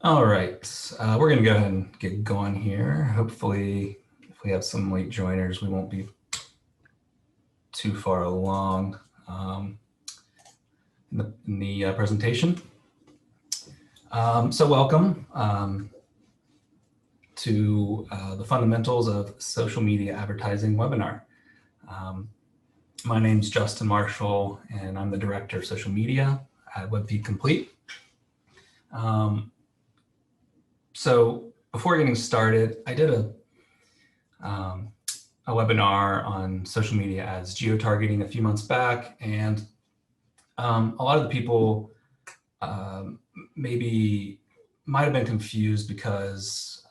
All right, we're going to go ahead and get going here. Hopefully, if we have some late joiners, we won't be too far along in the presentation. So welcome to the Fundamentals of Social Media Advertising webinar. My name is Justin Marshall, and I'm the Director of Social Media at webFEAT Complete. So before getting started, I did a webinar on social media ads geotargeting a few months back, and a lot of the people maybe might have been confused because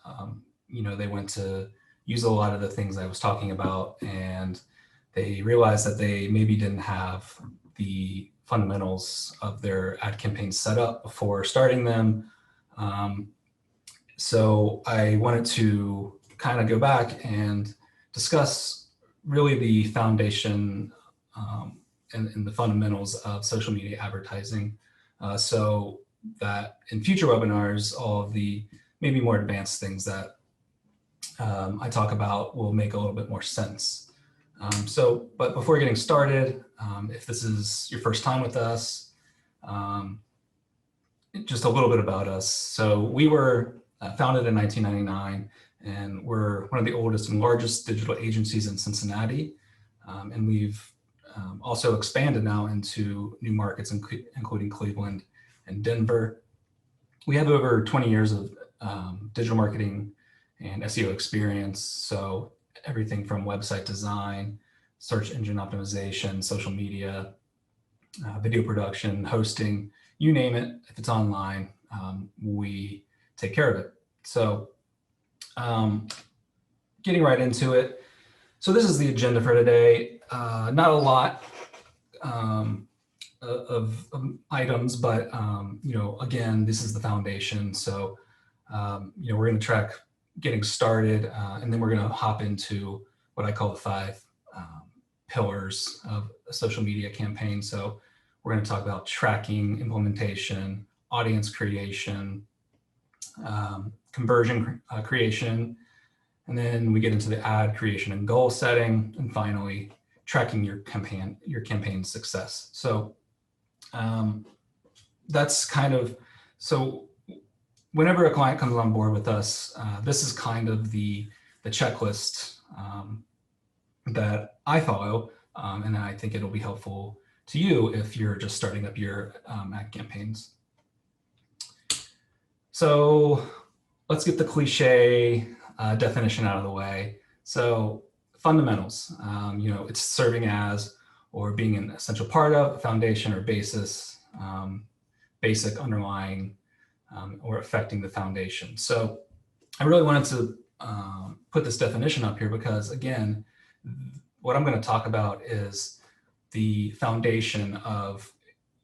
they went to use a lot of the things I was talking about, and they realized that they maybe didn't have the fundamentals of their ad campaigns set up before starting them. So I wanted to kind of go back and discuss really the foundation and the fundamentals of social media advertising, so that in future webinars, all of the maybe more advanced things that I talk about will make a little bit more sense. But before getting started, if this is your first time with us, just a little bit about us. So we were founded in 1999, and we're one of the oldest and largest digital agencies in Cincinnati. And we've also expanded now into new markets, including Cleveland and Denver. We have over 20 years of digital marketing and SEO experience. So everything from website design, search engine optimization, social media, video production, hosting, you name it. If it's online, we take care of it. So getting right into it. So this is the agenda for today. Not a lot of items, but again, this is the foundation. So we're going to track getting started, and then we're going to hop into what I call the 5 pillars of a social media campaign. So we're going to talk about tracking, implementation, audience creation, conversion creation, and then we get into the ad creation and goal setting, and finally tracking your campaign success. So that's kind of, so whenever a client comes on board with us, this is kind of the checklist that I follow, and I think it'll be helpful to you if you're just starting up your ad campaigns. So let's get the cliche definition out of the way. So fundamentals, it's serving as or being an essential part of, a foundation or basis, basic, underlying, or affecting the foundation. So I really wanted to put this definition up here because, again, what I'm going to talk about is the foundation of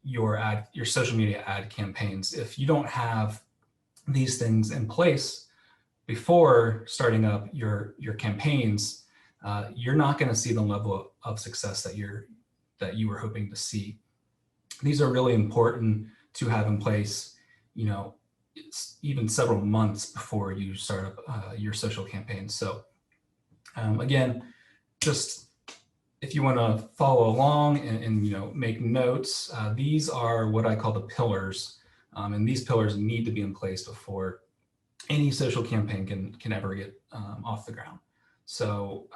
your social media ad campaigns. If you don't have these things in place before starting up your campaigns, you're not going to see the level of success that you were hoping to see. These are really important to have in place, even several months before you start up your social campaigns. So again, just if you want to follow along and make notes, these are what I call the pillars, and these pillars need to be in place before any social campaign can ever get off the ground. So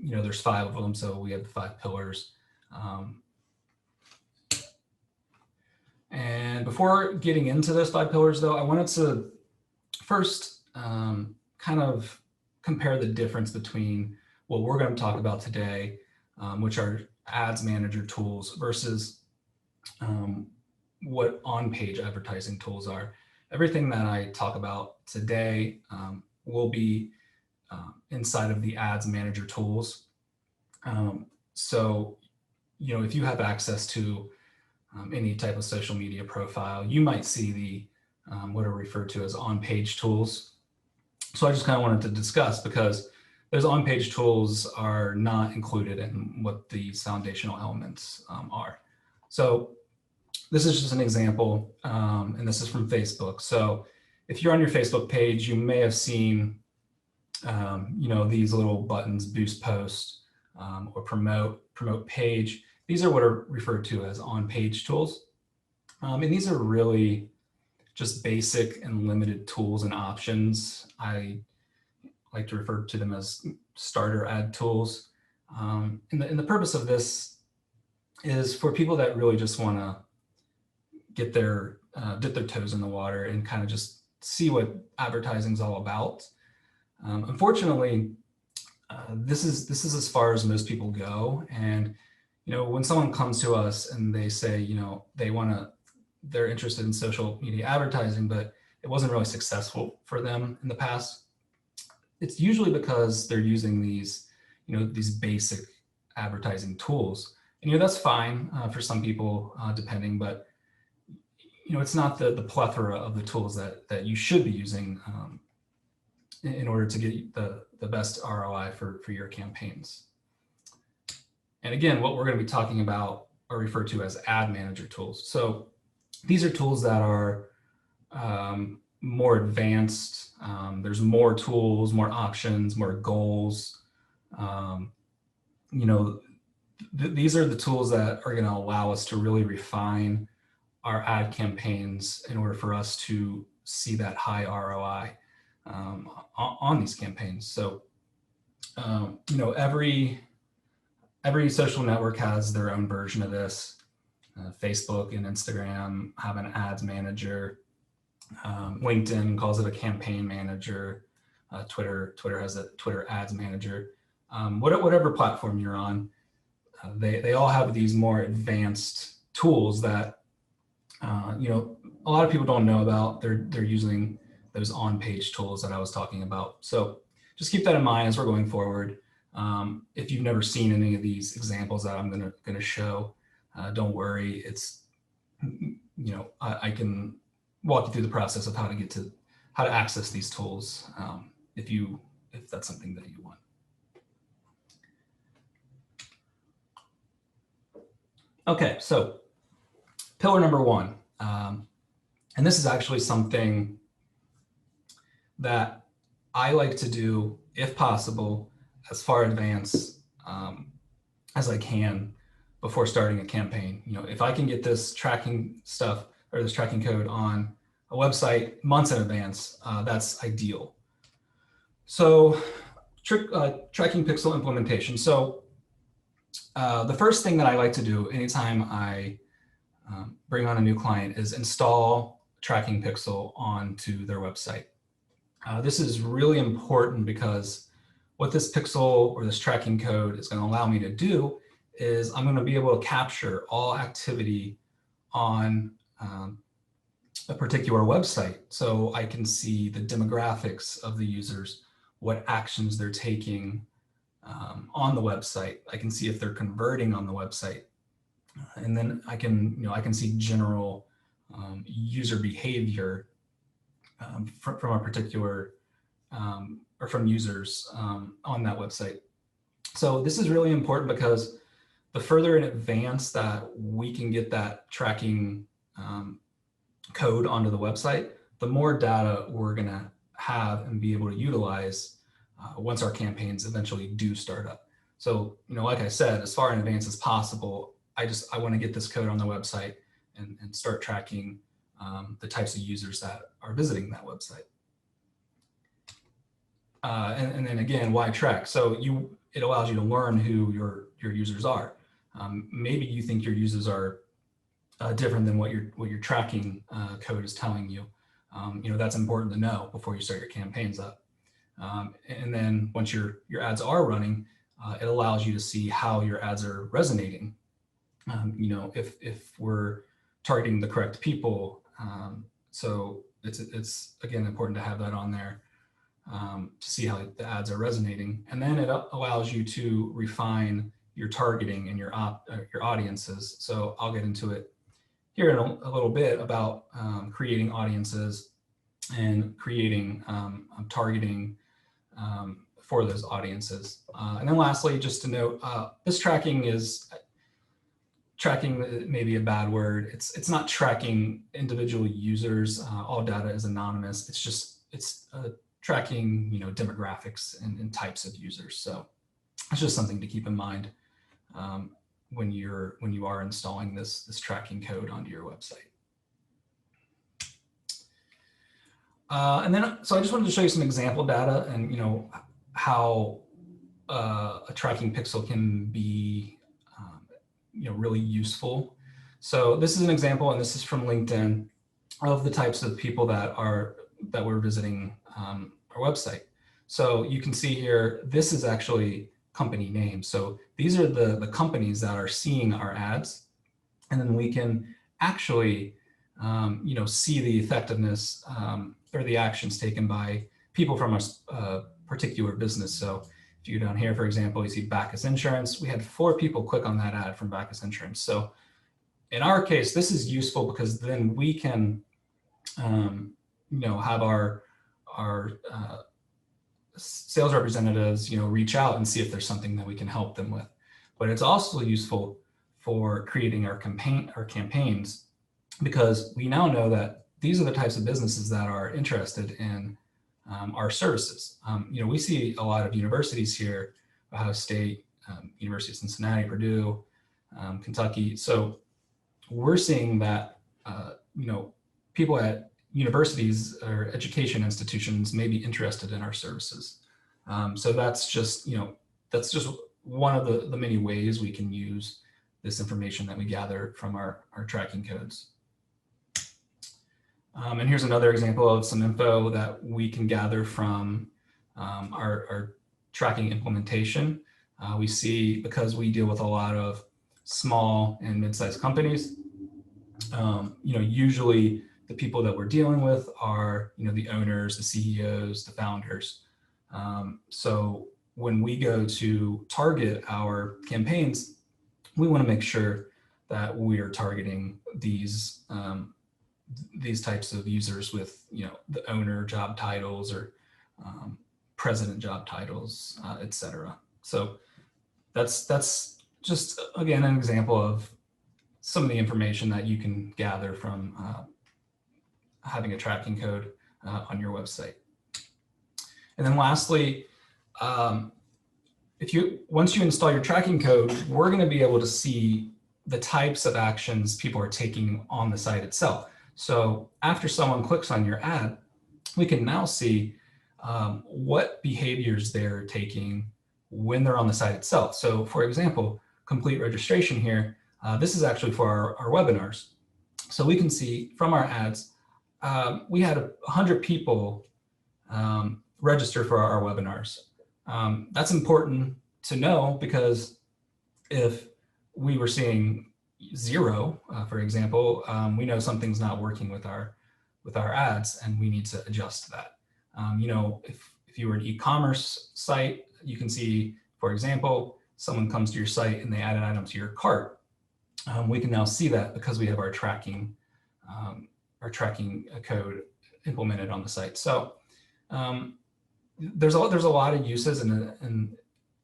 there's 5 of them, so we have the 5 pillars. And before getting into those 5 pillars, though, I wanted to first kind of compare the difference between what we're going to talk about today, which are ads manager tools, versus what on-page advertising tools are. Everything that I talk about today will be inside of the ads manager tools. So, if you have access to any type of social media profile, you might see the what are referred to as on-page tools. So I just kind of wanted to discuss, because those on-page tools are not included in what the foundational elements are. So this is just an example, and this is from Facebook. So if you're on your Facebook page, you may have seen, these little buttons, boost post, or promote page. These are what are referred to as on-page tools. And these are really just basic and limited tools and options. I like to refer to them as starter ad tools. And the purpose of this is for people that really just want to get their dip their toes in the water and kind of just see what advertising is all about. Unfortunately, this is as far as most people go. And when someone comes to us and they say they're interested in social media advertising, but it wasn't really successful for them in the past, it's usually because they're using these basic advertising tools. And that's fine for some people, depending, but it's not the plethora of the tools that you should be using in order to get the best ROI for your campaigns. And again, what we're going to be talking about are referred to as ad manager tools. So these are tools that are more advanced. There's more tools, more options, more goals. These are the tools that are going to allow us to really refine our ad campaigns in order for us to see that high ROI on these campaigns. So, every social network has their own version of this. Facebook and Instagram have an ads manager. LinkedIn calls it a campaign manager. Twitter has a Twitter ads manager. Whatever platform you're on, they all have these more advanced tools that a lot of people don't know about. They're using those on-page tools that I was talking about. So just keep that in mind as we're going forward. If you've never seen any of these examples that I'm gonna show, don't worry. It's I can walk you through the process of how to access these tools if that's something that you want. Okay, so pillar number one, and this is actually something that I like to do, if possible, as far advanced as I can before starting a campaign. If I can get this tracking stuff or this tracking code on a website months in advance, that's ideal. So tracking pixel implementation. So the first thing that I like to do anytime I bring on a new client is install tracking pixel onto their website. This is really important because what this pixel or this tracking code is going to allow me to do is I'm going to be able to capture all activity on a particular website. So I can see the demographics of the users, what actions they're taking on the website. I can see if they're converting on the website. And then I can see general user behavior from a particular or from users on that website. So this is really important because the further in advance that we can get that tracking code onto the website, the more data we're going to have and be able to utilize once our campaigns eventually do start up. So, like I said, as far in advance as possible, I want to get this code on the website and start tracking the types of users that are visiting that website. And then again, why track? So it allows you to learn who your users are. Maybe you think your users are different than what your tracking code is telling you. That's important to know before you start your campaigns up. And then once your ads are running, it allows you to see how your ads are resonating. If we're targeting the correct people. So it's again important to have that on there to see how the ads are resonating. And then it allows you to refine your targeting and your audiences. So I'll get into it here in a little bit about creating audiences and creating targeting for those audiences. And then lastly, just to note, this tracking is, tracking may be a bad word. It's not tracking individual users. All data is anonymous. It's tracking, demographics and types of users. So it's just something to keep in mind when you are installing this tracking code onto your website. And then, so I just wanted to show you some example data and, how a tracking pixel can be, really useful. So this is an example, and this is from LinkedIn, of the types of people that were visiting our website. So you can see here, this is actually company names. So these are the companies that are seeing our ads, and then we can actually, see the effectiveness or the actions taken by people from a particular business. So if you go down here, for example, you see Bacchus Insurance. We had 4 people click on that ad from Bacchus Insurance. So in our case, this is useful because then we can, have our sales representatives, reach out and see if there's something that we can help them with. But it's also useful for creating our campaigns, because we now know that these are the types of businesses that are interested in our services. We see a lot of universities here, Ohio State, University of Cincinnati, Purdue, Kentucky. So we're seeing that, people at universities or education institutions may be interested in our services. So that's just, one of the many ways we can use this information that we gather from our tracking codes. And here's another example of some info that we can gather from our tracking implementation. We see, because we deal with a lot of small and mid-sized companies, usually the people that we're dealing with are, the owners, the CEOs, the founders. So when we go to target our campaigns, we want to make sure that we are targeting these types of users with, the owner job titles or president job titles, et cetera. So that's just, again, an example of some of the information that you can gather from having a tracking code on your website. And then lastly, once you install your tracking code, we're going to be able to see the types of actions people are taking on the site itself. So after someone clicks on your ad, we can now see what behaviors they're taking when they're on the site itself. So for example, complete registration here, this is actually for our webinars. So we can see from our ads, we had 100 people register for our webinars. That's important to know, because if we were seeing 0, for example, we know something's not working with our ads, and we need to adjust that. If you were an e-commerce site, you can see, for example, someone comes to your site and they add an item to your cart. We can now see that because we have our tracking code implemented on the site. So there's a lot of uses and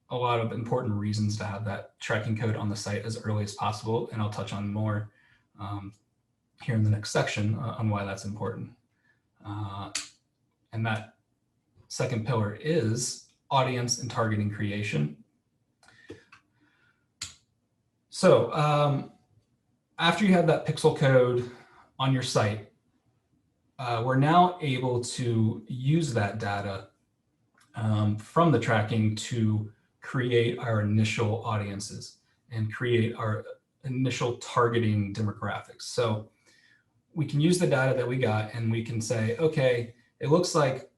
a lot of important reasons to have that tracking code on the site as early as possible. And I'll touch on more here in the next section on why that's important. And that second pillar is audience and targeting creation. So after you have that pixel code on your site, we're now able to use that data from the tracking to create our initial audiences and create our initial targeting demographics. So we can use the data that we got and we can say, okay, it looks like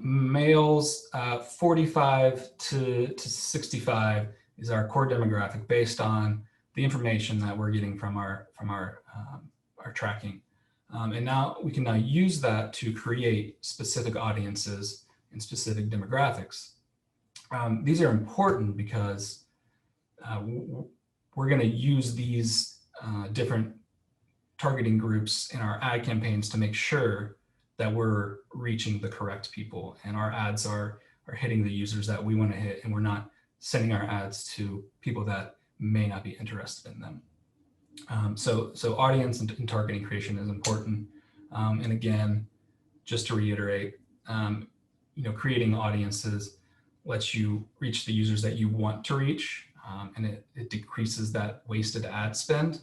males 45 to 65 is our core demographic based on the information that we're getting from our tracking. And now we can use that to create specific audiences and specific demographics. These are important because we're going to use these different targeting groups in our ad campaigns to make sure that we're reaching the correct people and our ads are hitting the users that we want to hit, and we're not sending our ads to people that may not be interested in them. So audience and targeting creation is important. And again, just to reiterate, creating audiences lets you reach the users that you want to reach, and it decreases that wasted ad spend.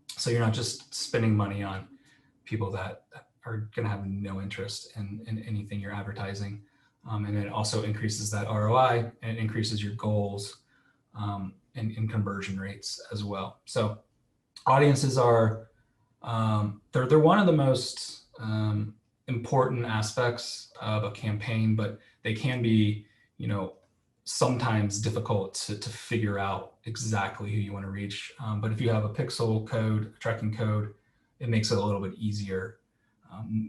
So you're not just spending money on people that are going to have no interest in anything you're advertising. And it also increases that ROI, and it increases your goals and conversion rates as well. So audiences are, they're one of the most important aspects of a campaign, but they can be, sometimes difficult to figure out exactly who you want to reach. But if you have a pixel code, a tracking code, it makes it a little bit easier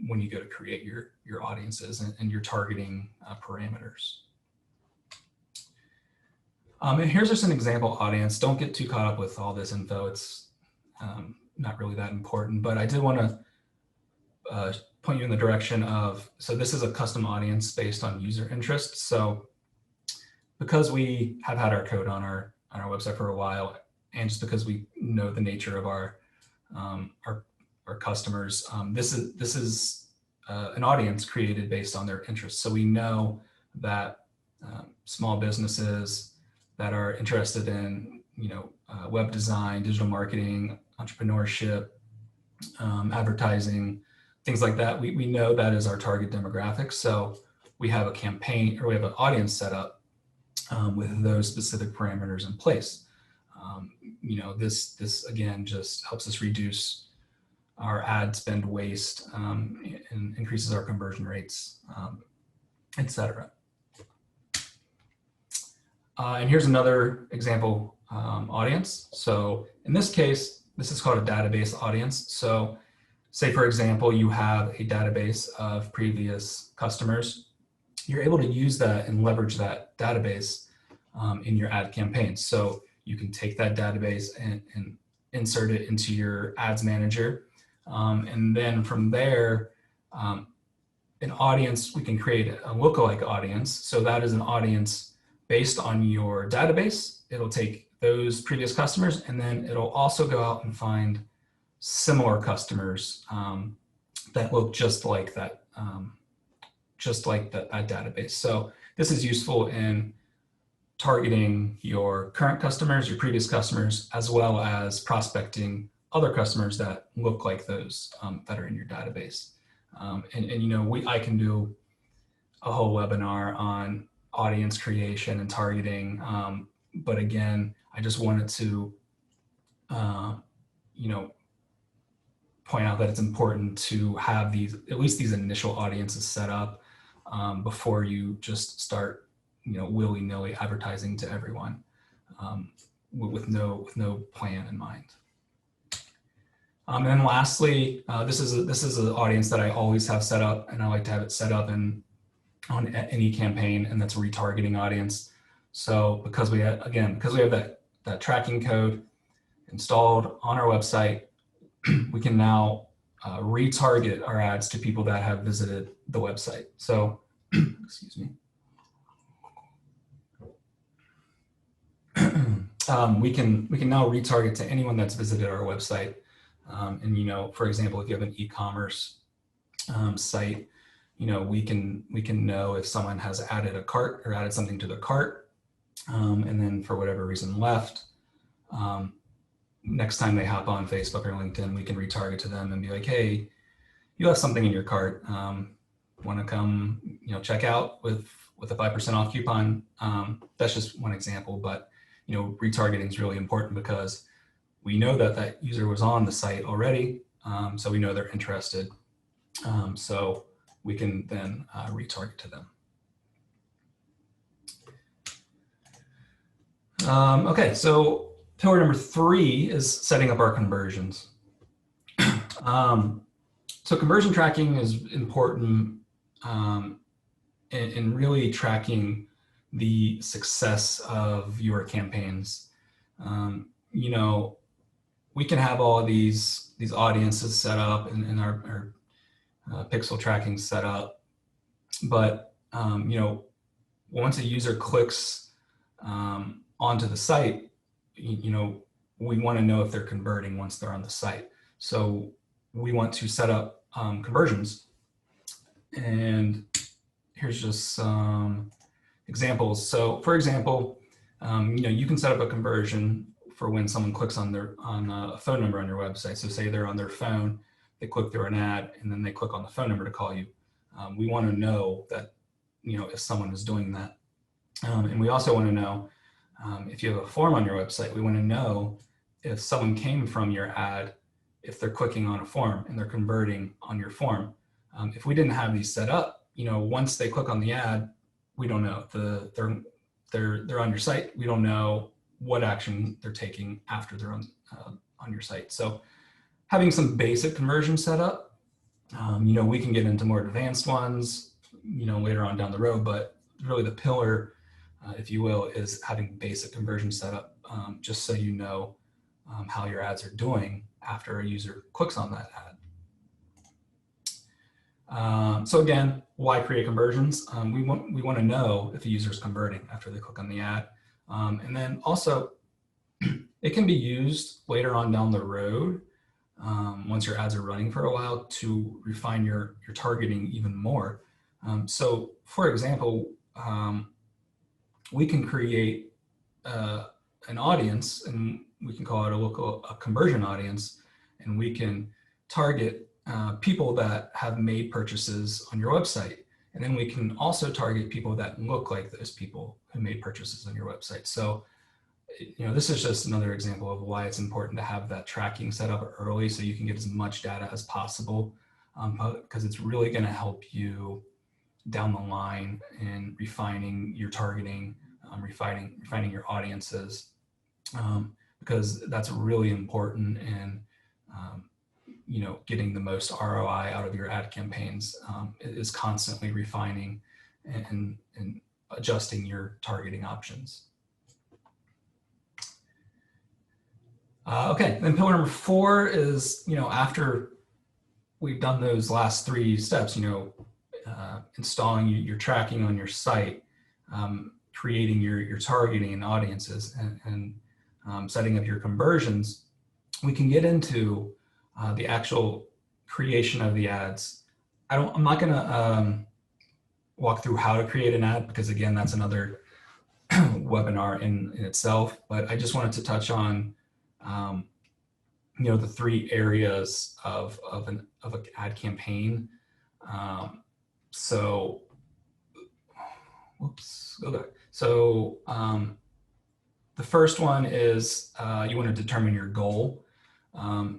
when you go to create your audiences and your targeting parameters. And here's just an example audience. Don't get too caught up with all this info. It's not really that important, but I did want to point you in the direction of, so this is a custom audience based on user interest. So because we have had our code on our website for a while, and just because we know the nature of our customers, this is an audience created based on their interests. So we know that small businesses that are interested in web design, digital marketing, entrepreneurship, advertising, things like that, we know that is our target demographic. So we have a campaign, or we have an audience set up with those specific parameters in place. This again just helps us reduce our ad spend waste and increases our conversion rates, etc. And here's another example audience. So in this case, this is called a database audience. So say, for example, you have a database of previous customers. You're able to use that and leverage that database in your ad campaigns. So you can take that database and insert it into your ads manager. And then from there, an audience, we can create a lookalike audience. So that is an audience based on your database. It'll take those previous customers, and then it'll also go out and find similar customers that look just like that database. So this is useful in targeting your current customers, your previous customers, as well as prospecting other customers that look like those that are in your database. I can do a whole webinar on audience creation and targeting, but again, I just wanted to point out that it's important to have at least these initial audiences set up before you just start, willy-nilly advertising to everyone with no plan in mind. And then lastly, this is an audience that I always have set up, and I like to have it set up on any campaign, and that's a retargeting audience. So because we have that tracking code installed on our website, we can now retarget our ads to people that have visited the website. So, excuse me. We can now retarget to anyone that's visited our website. And for example, if you have an e-commerce site, we can know if someone has added a cart or added something to the cart, and then for whatever reason left. Next time they hop on Facebook or LinkedIn, we can retarget to them and be like, hey, you have something in your cart. Want to come, check out with a 5% off coupon? That's just one example, but retargeting is really important because we know that user was on the site already, so we know they're interested. So we can then retarget to them. Okay, so pillar number 3 is setting up our conversions. So conversion tracking is important in really tracking the success of your campaigns. We can have all these audiences set up and our pixel tracking set up, but once a user clicks onto the site, we want to know if they're converting once they're on the site. So we want to set up conversions. And here's just some examples. So for example, you can set up a conversion for when someone clicks on a phone number on your website. So say they're on their phone, they click through an ad, and then they click on the phone number to call you. We want to know that, if someone is doing that. And we also want to know, if you have a form on your website, we want to know if someone came from your ad, if they're clicking on a form and they're converting on your form. If we didn't have these set up, once they click on the ad, we don't know. They're on your site. We don't know what action they're taking after they're on your site. So having some basic conversion set up, we can get into more advanced ones, later on down the road, but really the pillar, if you will, is having basic conversion set up, just so you know how your ads are doing after a user clicks on that ad. So again, why create conversions? We want to know if a user is converting after they click on the ad. And then also, it can be used later on down the road, once your ads are running for a while, to refine your targeting even more. So for example, we can create an audience, and we can call it a conversion audience, and we can target people that have made purchases on your website. And then we can also target people that look like those people who made purchases on your website. So, this is just another example of why it's important to have that tracking set up early, so you can get as much data as possible, because it's really going to help you down the line in refining your targeting, refining your audiences, because that's really important in getting the most ROI out of your ad campaigns. Is constantly refining and adjusting your targeting options. Okay, then pillar number 4 is, after we've done those last 3 steps, installing your tracking on your site, creating your targeting and audiences, and setting up your conversions, we can get into the actual creation of the ads. I'm not going to walk through how to create an ad, because again, that's another webinar in itself. But I just wanted to touch on the 3 areas of an ad campaign. So, whoops, go back. So the first one is you want to determine your goal.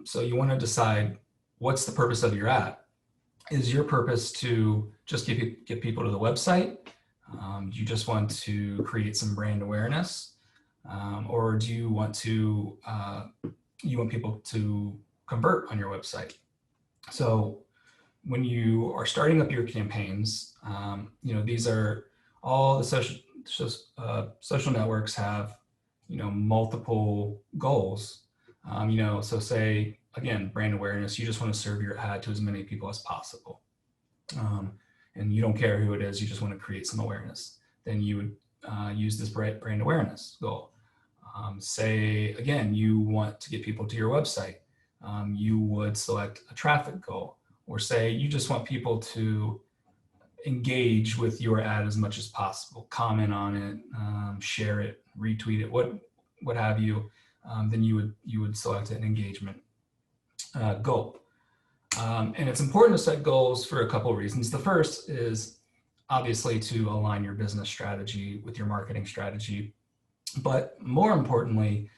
So you want to decide, what's the purpose of your ad? Is your purpose to just get people to the website? You just want to create some brand awareness? Or do you want to you want people to convert on your website? So when you are starting up your campaigns, these are all the social networks have, multiple goals. So say, again, brand awareness, you just want to serve your ad to as many people as possible. And you don't care who it is, you just want to create some awareness. Then you would use this brand awareness goal. Say, again, you want to get people to your website. You would select a traffic goal. Or say you just want people to engage with your ad as much as possible, comment on it, share it, retweet it, what have you. Then you would select an engagement goal. And it's important to set goals for a couple of reasons. The first is obviously to align your business strategy with your marketing strategy. But more importantly,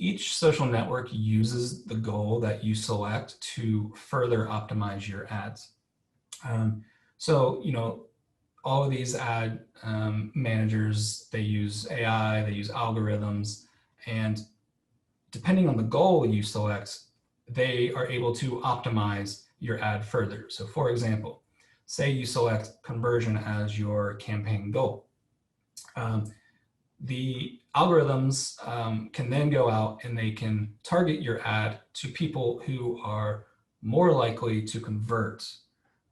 each social network uses the goal that you select to further optimize your ads. So, all of these ad managers, they use AI, they use algorithms, and depending on the goal you select, they are able to optimize your ad further. So for example, say you select conversion as your campaign goal. The algorithms can then go out and they can target your ad to people who are more likely to convert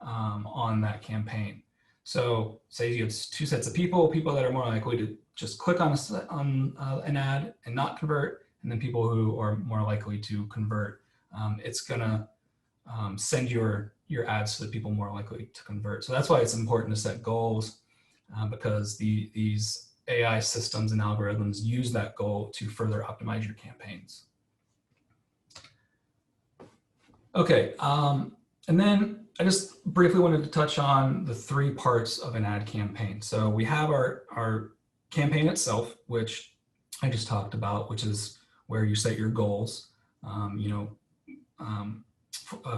on that campaign. So say you have two sets of people that are more likely to just click on an ad and not convert, and then people who are more likely to convert. It's gonna send your ads to the people more likely to convert. So that's why it's important to set goals, because these AI systems and algorithms use that goal to further optimize your campaigns. Okay, and then I just briefly wanted to touch on the 3 parts of an ad campaign. So we have our campaign itself, which I just talked about, which is where you set your goals,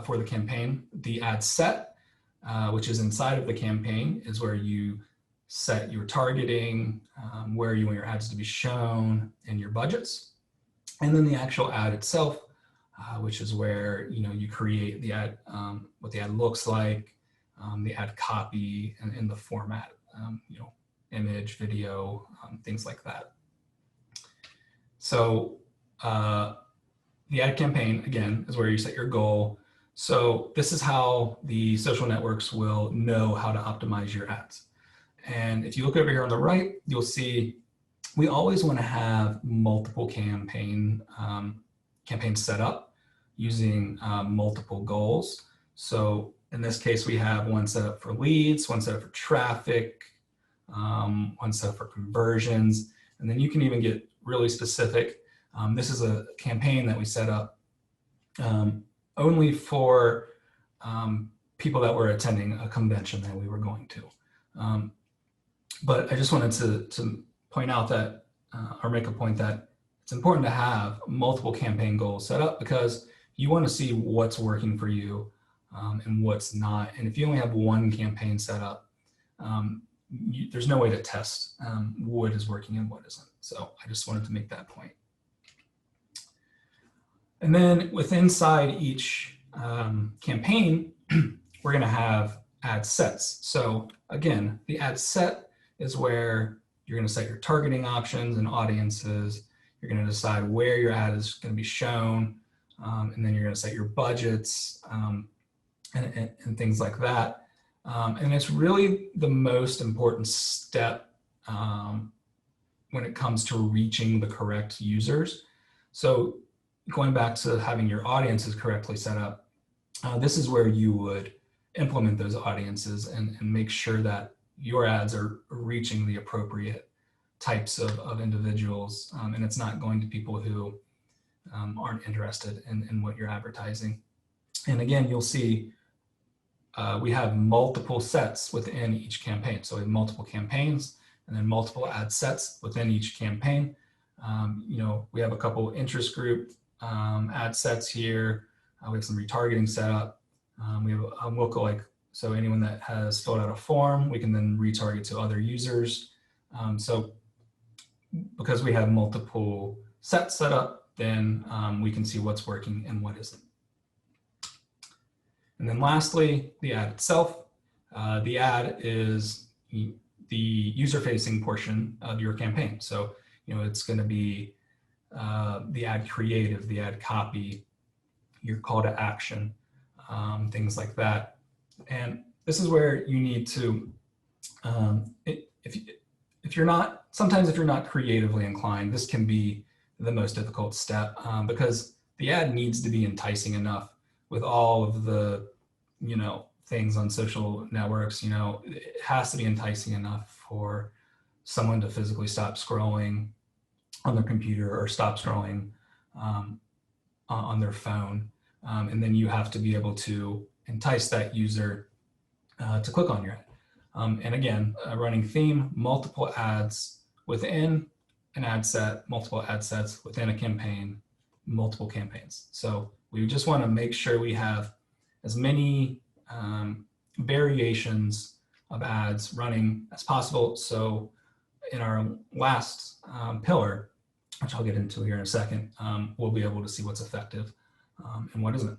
for the campaign. The ad set, which is inside of the campaign, is where you set your targeting, where you want your ads to be shown, and your budgets. And then the actual ad itself, which is where you create the ad, what the ad looks like, the ad copy, and the format, image, video, things like that. So the ad campaign, again, is where you set your goal. So this is how the social networks will know how to optimize your ads. And if you look over here on the right, you'll see we always want to have multiple campaigns set up using multiple goals. So in this case, we have one set up for leads, one set up for traffic, one set up for conversions, and then you can even get really specific. This is a campaign that we set up only for people that were attending a convention that we were going to. But I just wanted to point out that, or make a point that it's important to have multiple campaign goals set up, because you want to see what's working for you and what's not. And if you only have one campaign set up, there's no way to test what is working and what isn't. So I just wanted to make that point. And then inside each campaign, we're going to have ad sets. So again, the ad set is where you're going to set your targeting options and audiences. You're going to decide where your ad is going to be shown, and then you're going to set your budgets and things like that. And it's really the most important step when it comes to reaching the correct users. So going back to having your audiences correctly set up, this is where you would implement those audiences and make sure that your ads are reaching the appropriate types of individuals, and it's not going to people who aren't interested in what you're advertising. And again, you'll see we have multiple sets within each campaign. So we have multiple campaigns and then multiple ad sets within each campaign. We have a couple interest group ad sets here. We have some retargeting set up. We have a lookalike. So anyone that has filled out a form, we can then retarget to other users. So because we have multiple sets set up, then we can see what's working and what isn't. And then lastly, the ad itself. The ad is the user-facing portion of your campaign. So, it's going to be the ad creative, the ad copy, your call to action, things like that. And this is where you need to, if you're not creatively inclined, this can be the most difficult step, because the ad needs to be enticing enough with all of the, things on social networks. It has to be enticing enough for someone to physically stop scrolling on their computer or stop scrolling on their phone. And then you have to be able to entice that user to click on your ad. And again, a running theme, multiple ads within an ad set, multiple ad sets within a campaign, multiple campaigns. So we just want to make sure we have as many variations of ads running as possible. So in our last pillar, which I'll get into here in a second, we'll be able to see what's effective and what isn't.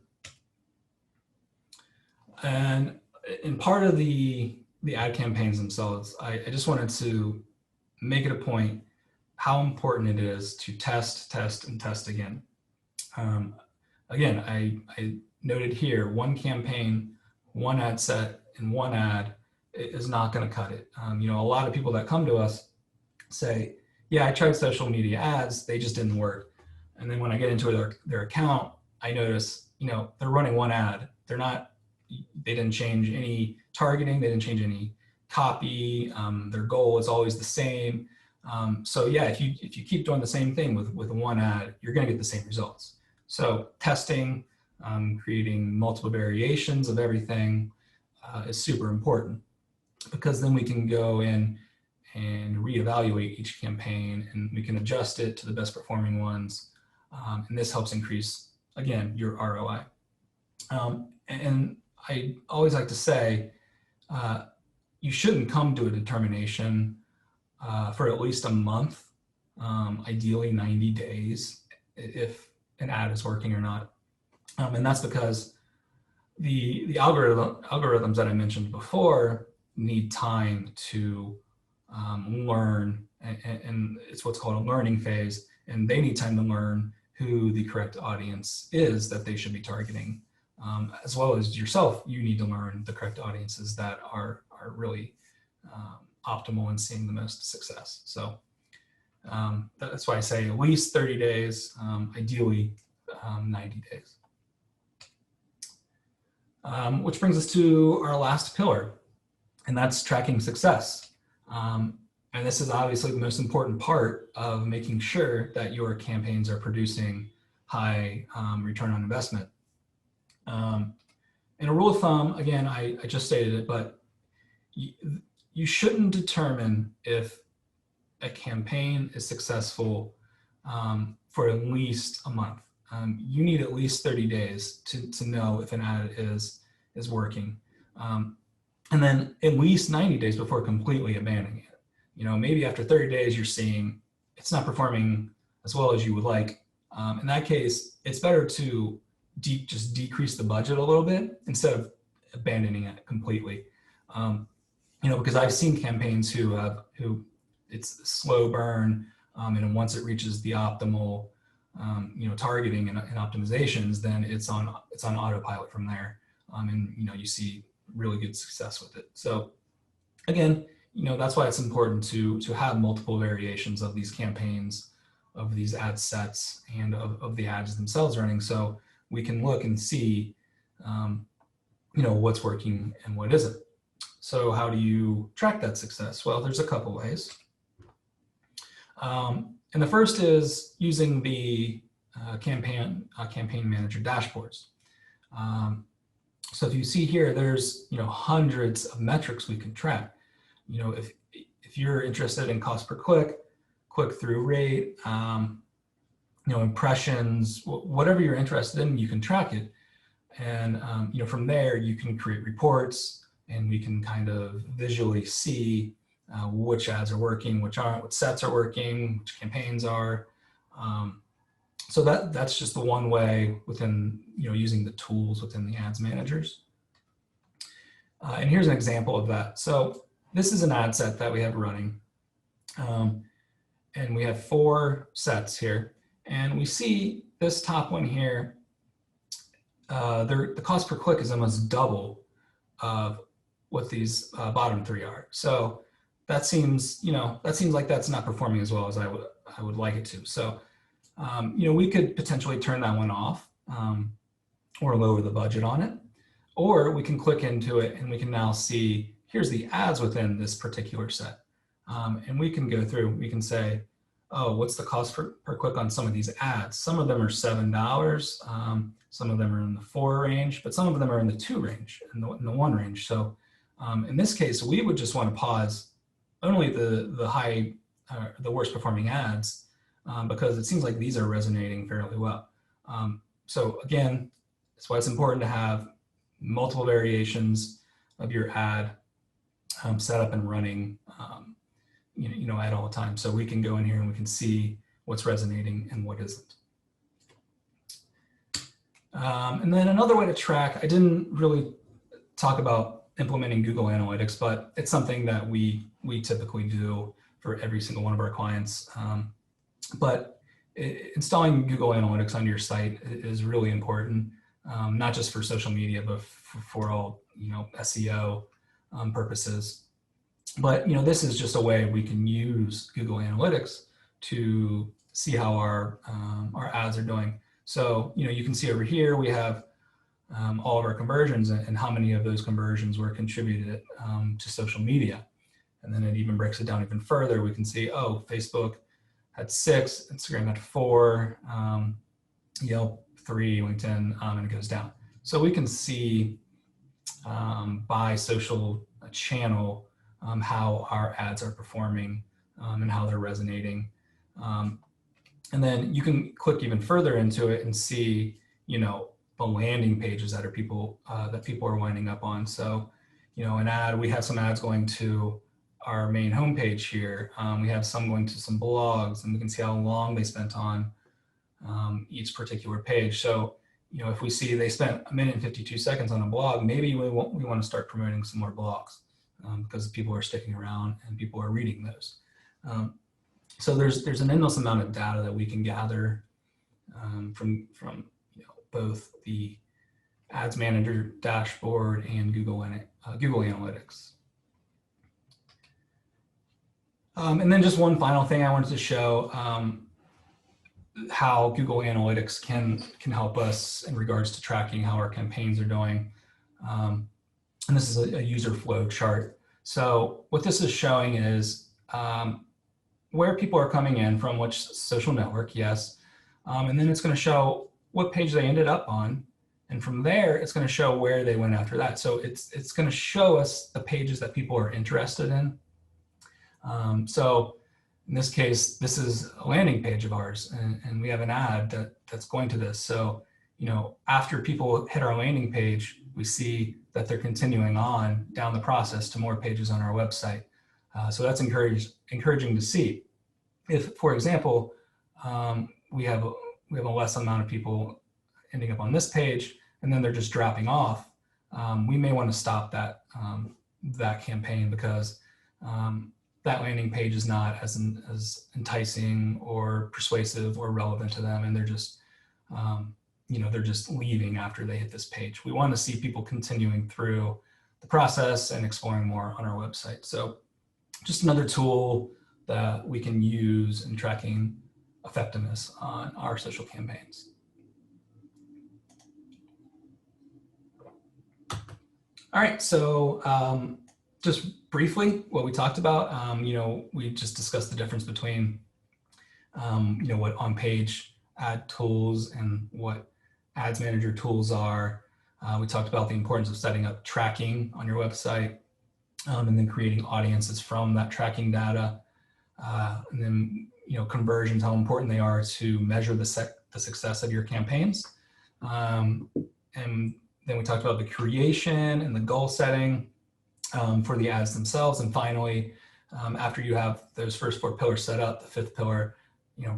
And in part of the ad campaigns themselves, I just wanted to make it a point how important it is to test, and test again. Again, I noted here, one campaign, one ad set, and one ad is not going to cut it. You know, a lot of people that come to us say, yeah, I tried social media ads, they just didn't work. And then when I get into their account, I notice, you know, they're running one ad. They didn't change any targeting, they didn't change any copy. Their goal is always the same. So yeah, if you keep doing the same thing with one ad, you're going to get the same results. So testing, creating multiple variations of everything is super important, because then we can go in and reevaluate each campaign, and we can adjust it to the best performing ones. And this helps increase, again, your ROI. And I always like to say, you shouldn't come to a determination for at least a month, ideally 90 days, if an ad is working or not. And that's because the algorithms that I mentioned before need time to learn, and it's what's called a learning phase, and they need time to learn who the correct audience is that they should be targeting. As well as yourself, you need to learn the correct audiences that are really optimal and seeing the most success. So that's why I say at least 30 days, ideally 90 days. Which brings us to our last pillar, and that's tracking success. And this is obviously the most important part of making sure that your campaigns are producing high return on investment. And a rule of thumb, again, I just stated it, but you shouldn't determine if a campaign is successful for at least a month. You need at least 30 days to know if an ad is working. And then at least 90 days before completely abandoning it. You know, maybe after 30 days, you're seeing it's not performing as well as you would like. In that case, it's better to just decrease the budget a little bit instead of abandoning it completely. You know, because I've seen campaigns who it's a slow burn, and once it reaches the optimal, you know, targeting and optimizations, then it's on autopilot from there, and you know, you see really good success with it. So again, you know, that's why it's important to have multiple variations of these campaigns, of these ad sets, and of the ads themselves running, so we can look and see, you know, what's working and what isn't. So how do you track that success? Well, there's a couple ways. And the first is using the campaign manager dashboards. So if you see here, there's, you know, hundreds of metrics we can track. You know, if you're interested in cost per click, click-through rate, you know, impressions, whatever you're interested in, you can track it. And, you know, from there, you can create reports, and we can kind of visually see which ads are working, which aren't, what sets are working, which campaigns are. So that's just the one way within, you know, using the tools within the ads managers. And here's an example of that. So this is an ad set that we have running. And we have 4 sets here. And we see this top one here, the cost per click is almost double of what these bottom 3 are. So that seems, you know, like that's not performing as well as I would like it to. So, you know, we could potentially turn that one off, or lower the budget on it, or we can click into it and we can now see, here's the ads within this particular set. And we can go through, we can say, oh, what's the cost per click on some of these ads? Some of them are $7, some of them are in the 4 range, but some of them are in the 2 range, in the 1 range. So in this case, we would just want to pause only the worst performing ads, because it seems like these are resonating fairly well. So again, that's why it's important to have multiple variations of your ad set up and running, you know, at all times. So we can go in here and we can see what's resonating and what isn't. And then another way to track, I didn't really talk about implementing Google Analytics, but it's something that we typically do for every single one of our clients. But installing Google Analytics on your site is really important, not just for social media, but for all, you know, SEO, purposes. But this is just a way we can use Google Analytics to see how our ads are doing. So you can see over here we have all of our conversions and how many of those conversions were contributed to social media. And then it even breaks it down even further. We can see, oh, Facebook had 6, Instagram had 4, Yelp 3, LinkedIn, and it goes down. So we can see by social channel how our ads are performing and how they're resonating. And then you can click even further into it and see, the landing pages that people are winding up on. So, an ad, we have some ads going to our main homepage here. We have some going to some blogs, and we can see how long they spent on each particular page. So, if we see they spent 1 minute and 52 seconds on a blog, maybe we want to start promoting some more blogs because people are sticking around and people are reading those. So there's an endless amount of data that we can gather from both the Ads Manager dashboard and Google Analytics. And then just one final thing I wanted to show, how Google Analytics can help us in regards to tracking how our campaigns are doing. And this is a user flow chart. So what this is showing is where people are coming in from which social network, yes. And then it's going to show what page they ended up on. And from there, it's going to show where they went after that. So it's going to show us the pages that people are interested in. So in this case, this is a landing page of ours, and we have an ad that's going to this. So, after people hit our landing page, we see that they're continuing on down the process to more pages on our website. So that's encouraging to see. If, for example, we have a less amount of people ending up on this page, and then they're just dropping off, we may want to stop that campaign because that landing page is not as enticing or persuasive or relevant to them, and they're just they're just leaving after they hit this page. We want to see people continuing through the process and exploring more on our website. So just another tool that we can use in tracking effectiveness on our social campaigns. All right, so just briefly, what we talked about, we just discussed the difference between, what on-page ad tools and what Ads Manager tools are. We talked about the importance of setting up tracking on your website, and then creating audiences from that tracking data, and then conversions, how important they are to measure the success of your campaigns, and then we talked about the creation and the goal setting for the ads themselves. And finally, after you have those first 4 pillars set up, the 5th pillar,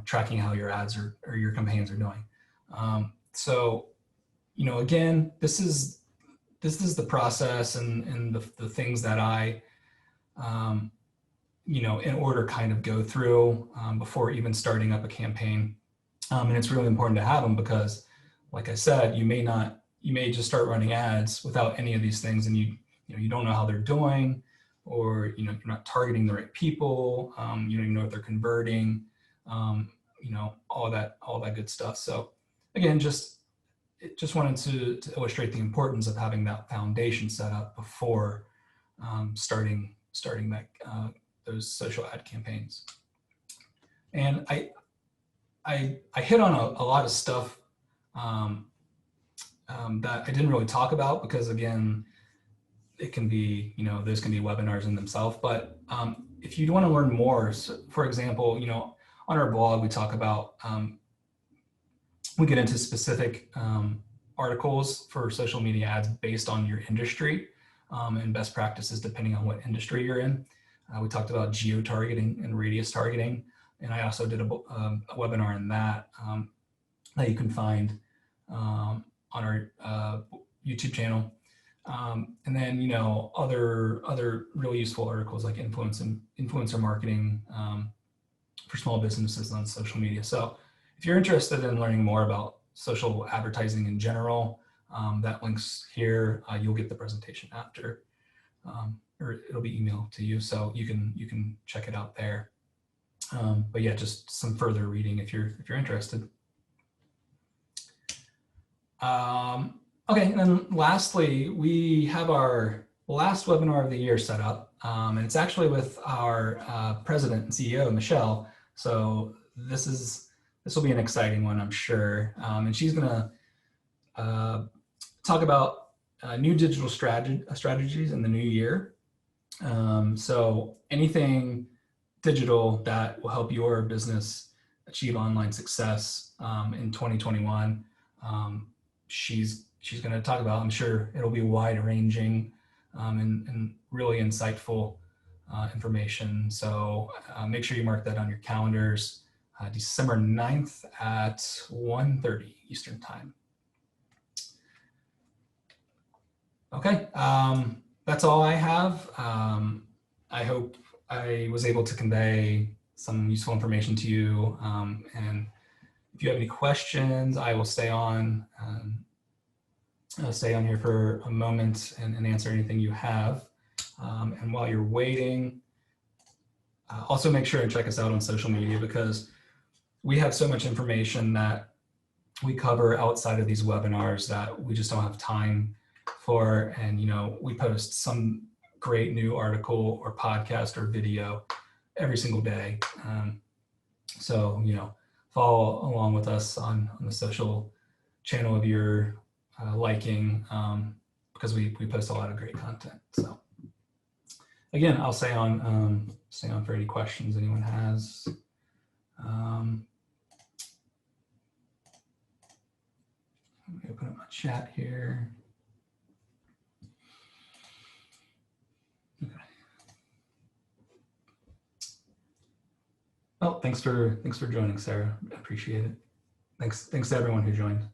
tracking how your ads or your campaigns are doing. So, again, this is the process and the things that I, in order kind of go through before even starting up a campaign. And it's really important to have them because, like I said, you may just start running ads without any of these things, and you don't know how they're doing, or you're not targeting the right people. You don't even know if they're converting. All that good stuff. So again, just wanted to illustrate the importance of having that foundation set up before starting that those social ad campaigns. And I hit on a lot of stuff that I didn't really talk about because, again, it can be, those can be webinars in themselves. But if you want to learn more, so for example, on our blog, we talk about, we get into specific articles for social media ads based on your industry and best practices depending on what industry you're in. We talked about geo-targeting and radius targeting. And I also did a webinar in that that you can find on our YouTube channel. And then, other really useful articles like influencer marketing for small businesses on social media. So if you're interested in learning more about social advertising in general, that link's here. You'll get the presentation after. or it'll be emailed to you, so you can check it out there. But yeah, just some further reading if you're interested. Okay, and then lastly, we have our last webinar of the year set up, and it's actually with our president and CEO, Michelle. So this will be an exciting one, I'm sure. And she's going to talk about new digital strategies in the new year. So anything digital that will help your business achieve online success in 2021. She's going to talk about, I'm sure it'll be wide ranging and really insightful information. So make sure you mark that on your calendars, December 9th at 1:30 Eastern time. Okay, that's all I have. I hope I was able to convey some useful information to you. And if you have any questions, I will stay on here for a moment and answer anything you have. And while you're waiting, also make sure and check us out on social media, because we have so much information that we cover outside of these webinars that we just don't have time for. And, we post some great new article or podcast or video every single day. So, follow along with us on the social channel of your liking, because we post a lot of great content. So again, I'll stay on for any questions anyone has. Let me open up my chat here. Okay. Oh, thanks for joining, Sarah. I appreciate it. Thanks to everyone who joined.